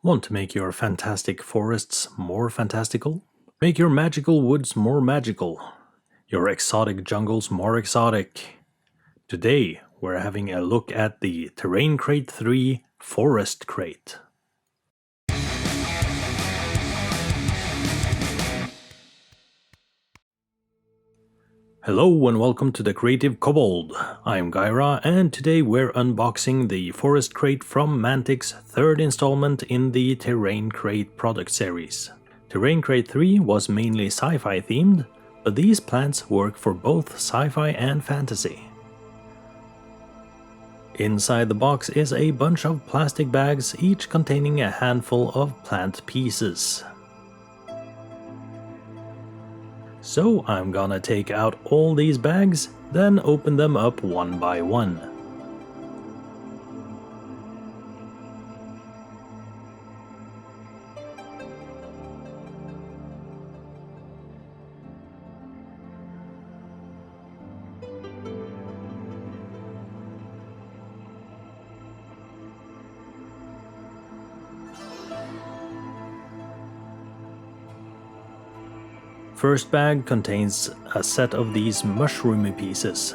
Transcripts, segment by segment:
Want to make your fantastic forests more fantastical? Make your magical woods more magical. Your exotic jungles more exotic. Today, we're having a look at the Terrain Crate 3 Forest Crate. Hello and welcome to the Creative Kobold. I'm Gyra and today we're unboxing the Forest Crate from Mantic's third installment in the Terrain Crate product series. Terrain Crate 3 was mainly sci-fi themed, but these plants work for both sci-fi and fantasy. Inside the box is a bunch of plastic bags, each containing a handful of plant pieces. So I'm gonna take out all these bags, then open them up one by one. First bag contains a set of these mushroomy pieces.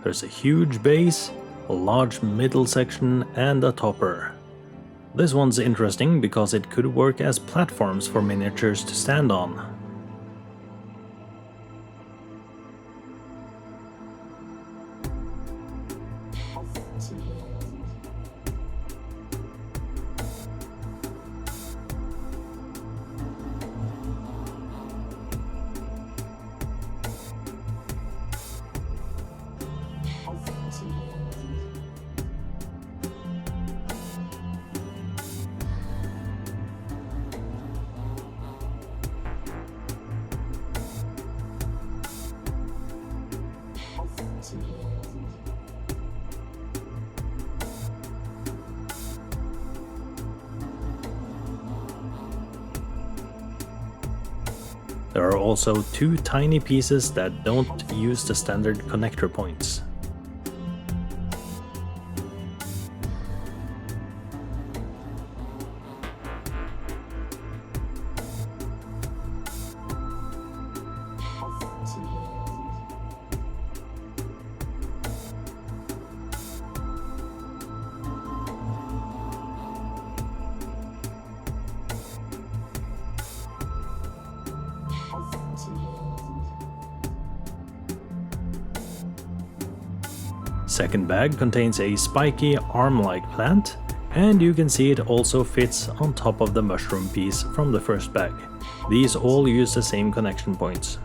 There's a huge base, a large middle section, and a topper. This one's interesting because it could work as platforms for miniatures to stand on. There are also two tiny pieces that don't use the standard connector points. Second bag contains a spiky arm-like plant, and you can see it also fits on top of the mushroom piece from the first bag. These all use the same connection points.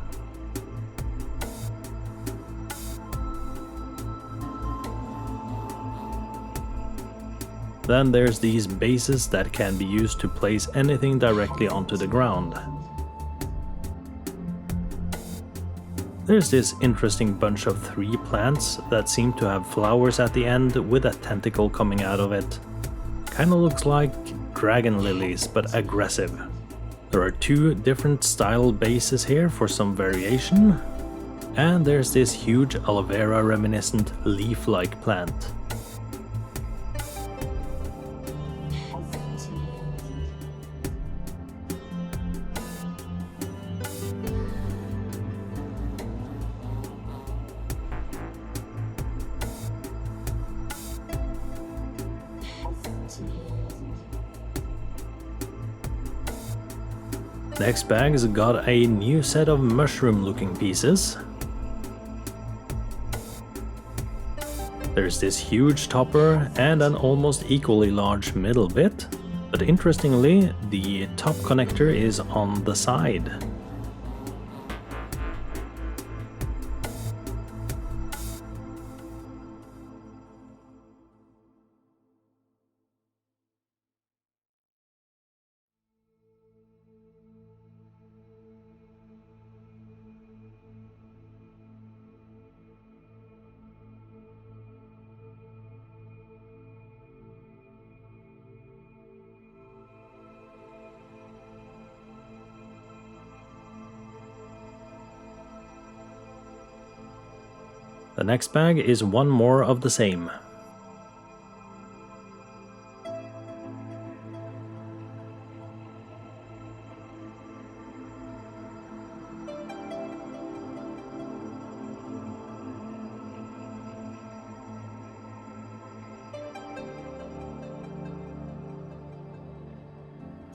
Then there's these bases that can be used to place anything directly onto the ground. There's this interesting bunch of three plants that seem to have flowers at the end with a tentacle coming out of it. Kinda looks like dragon lilies, but aggressive. There are two different style bases here for some variation. And there's this huge aloe vera reminiscent leaf-like plant. Next bag's got a new set of mushroom-looking pieces. There's this huge topper and an almost equally large middle bit, but interestingly, the top connector is on the side. The next bag is one more of the same.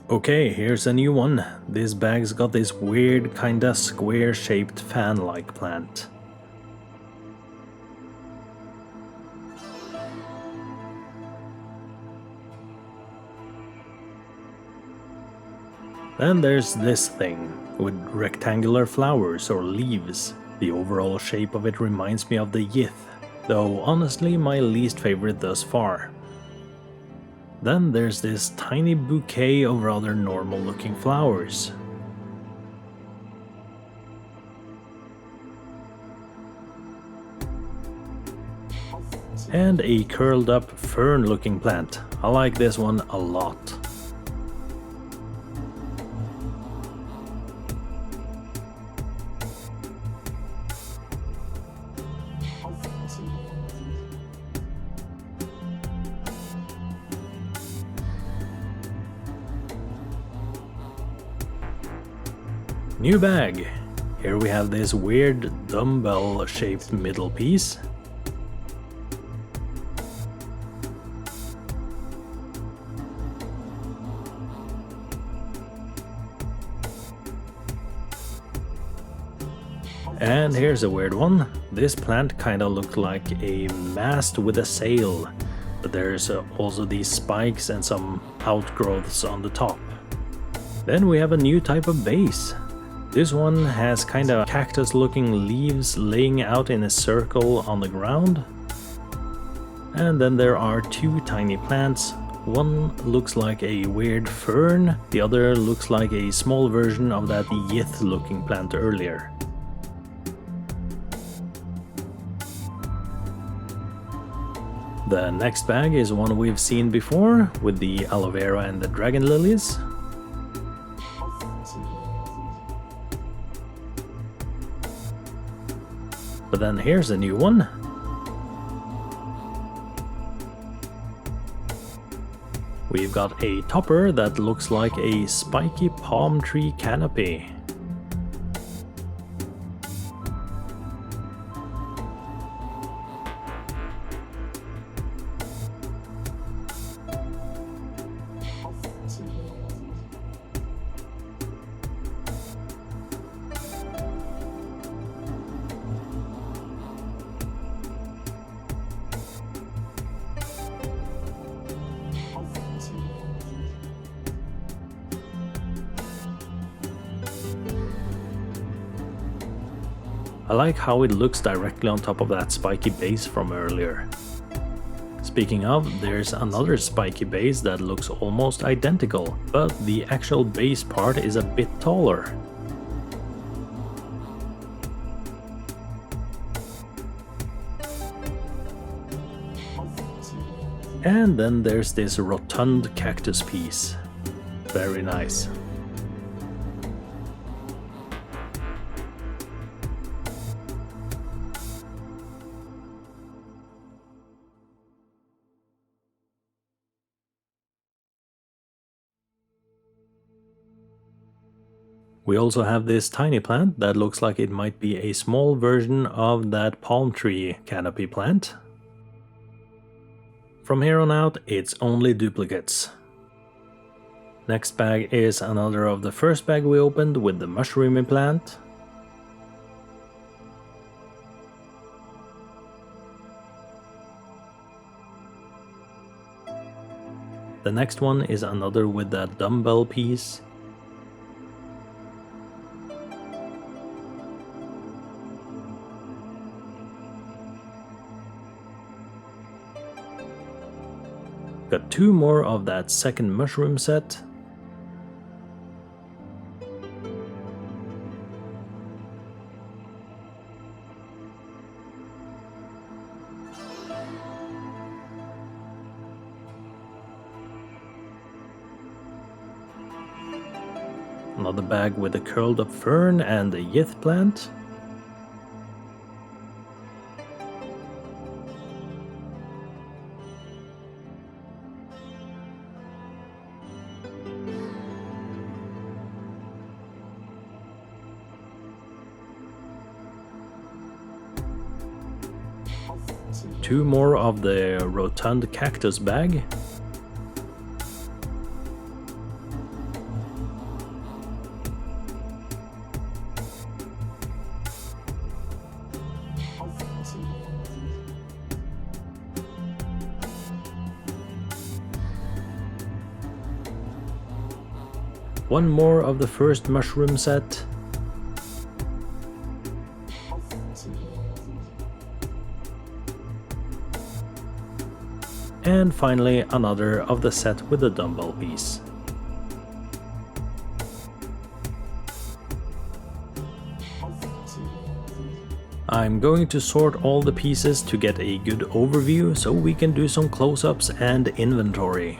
Okay, here's a new one. This bag's got this weird kinda square-shaped fan-like plant. Then there's this thing, with rectangular flowers or leaves. The overall shape of it reminds me of the yith, though honestly my least favorite thus far. Then there's this tiny bouquet of rather normal looking flowers. And a curled up fern looking plant. I like this one a lot. New bag! Here we have this weird dumbbell shaped middle piece. And here's a weird one. This plant kinda looked like a mast with a sail, but there's also these spikes and some outgrowths on the top. Then we have a new type of vase. This one has kinda cactus looking leaves laying out in a circle on the ground. And then there are two tiny plants. One looks like a weird fern, the other looks like a small version of that yith looking plant earlier. The next bag is one we've seen before, with the aloe vera and the dragon lilies. But then here's a new one. We've got a topper that looks like a spiky palm tree canopy. I like how it looks directly on top of that spiky base from earlier. Speaking of, there's another spiky base that looks almost identical, but the actual base part is a bit taller. And then there's this rotund cactus piece. Very nice. We also have this tiny plant that looks like it might be a small version of that palm tree canopy plant. From here on out, it's only duplicates. Next bag is another of the first bag we opened with the mushroomy plant. The next one is another with that dumbbell piece. Got two more of that second mushroom set. Another bag with a curled up fern and a yith plant. Two more of the rotund cactus bag. One more of the first mushroom set. And finally another of the set with the dumbbell piece. I'm going to sort all the pieces to get a good overview so we can do some close-ups and inventory.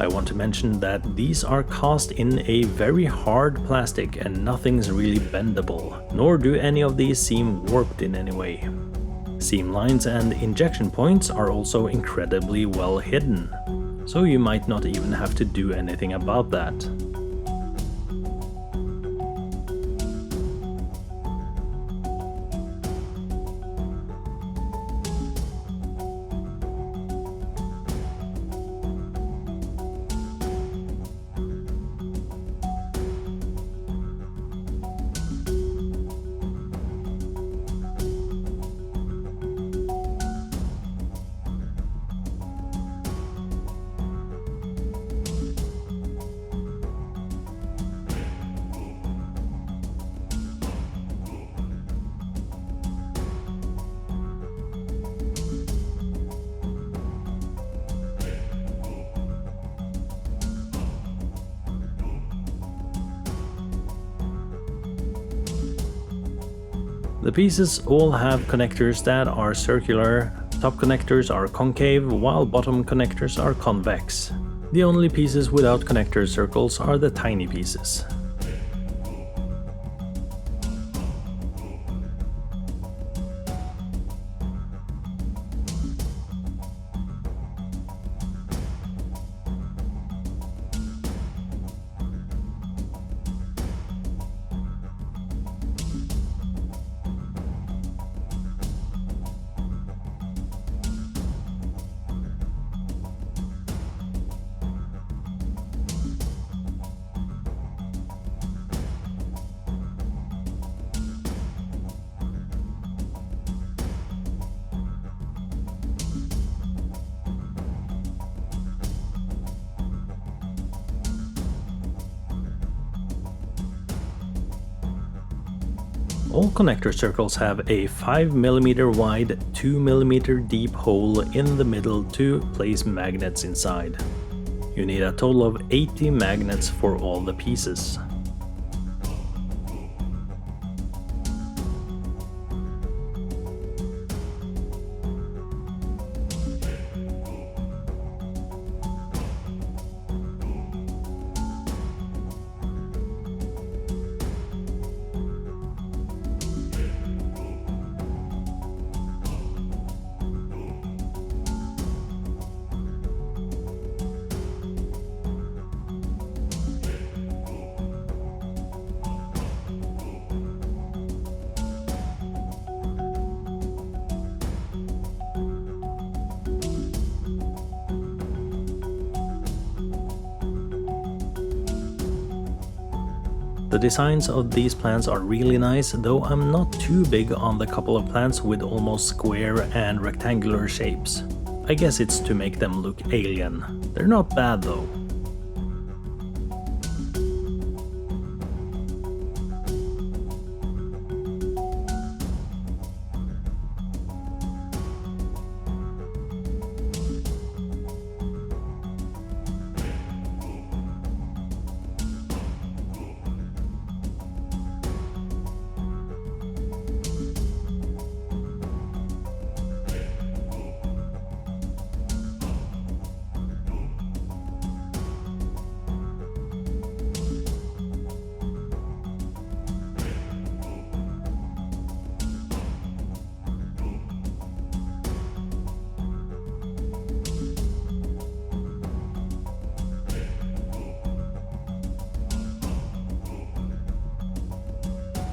I want to mention that these are cast in a very hard plastic and nothing's really bendable, nor do any of these seem warped in any way. Seam lines and injection points are also incredibly well hidden, so you might not even have to do anything about that. The pieces all have connectors that are circular, top connectors are concave, while bottom connectors are convex. The only pieces without connector circles are the tiny pieces. All connector circles have a 5mm wide, 2mm deep hole in the middle to place magnets inside. You need a total of 80 magnets for all the pieces. The designs of these plants are really nice, though I'm not too big on the couple of plants with almost square and rectangular shapes. I guess it's to make them look alien. They're not bad though.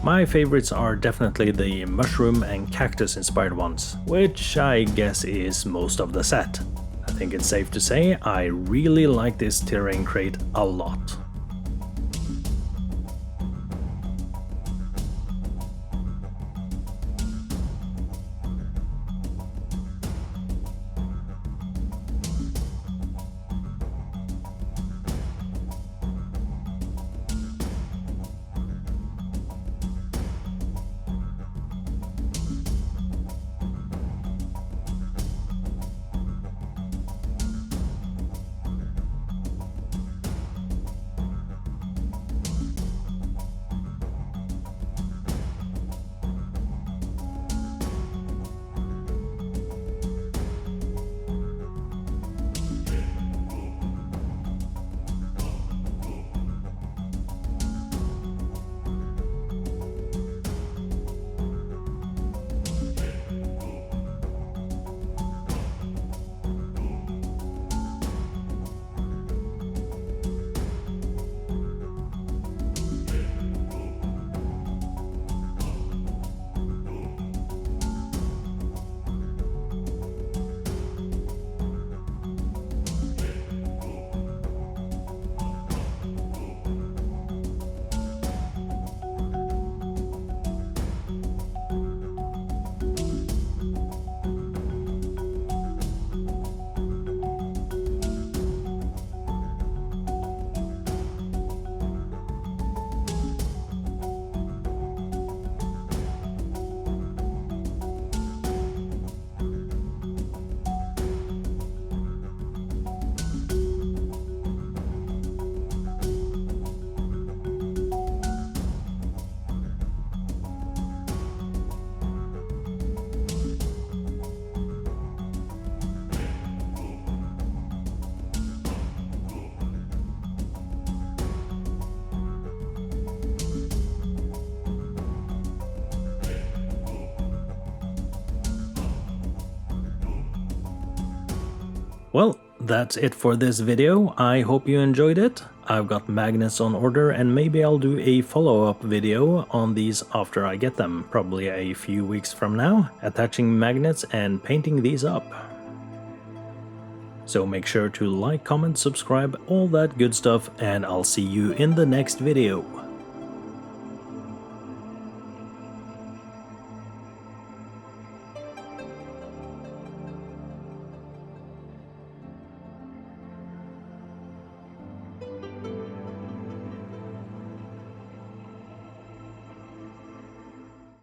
My favorites are definitely the mushroom and cactus inspired ones, which I guess is most of the set. A think it's safe to say I really like this terrain crate a lot. Well, that's it for this video. I hope you enjoyed it. I've got magnets on order and maybe I'll do a follow-up video on these after I get them, probably a few weeks from now, attaching magnets and painting these up. So make sure to like, comment, subscribe, all that good stuff, and I'll see you in the next video.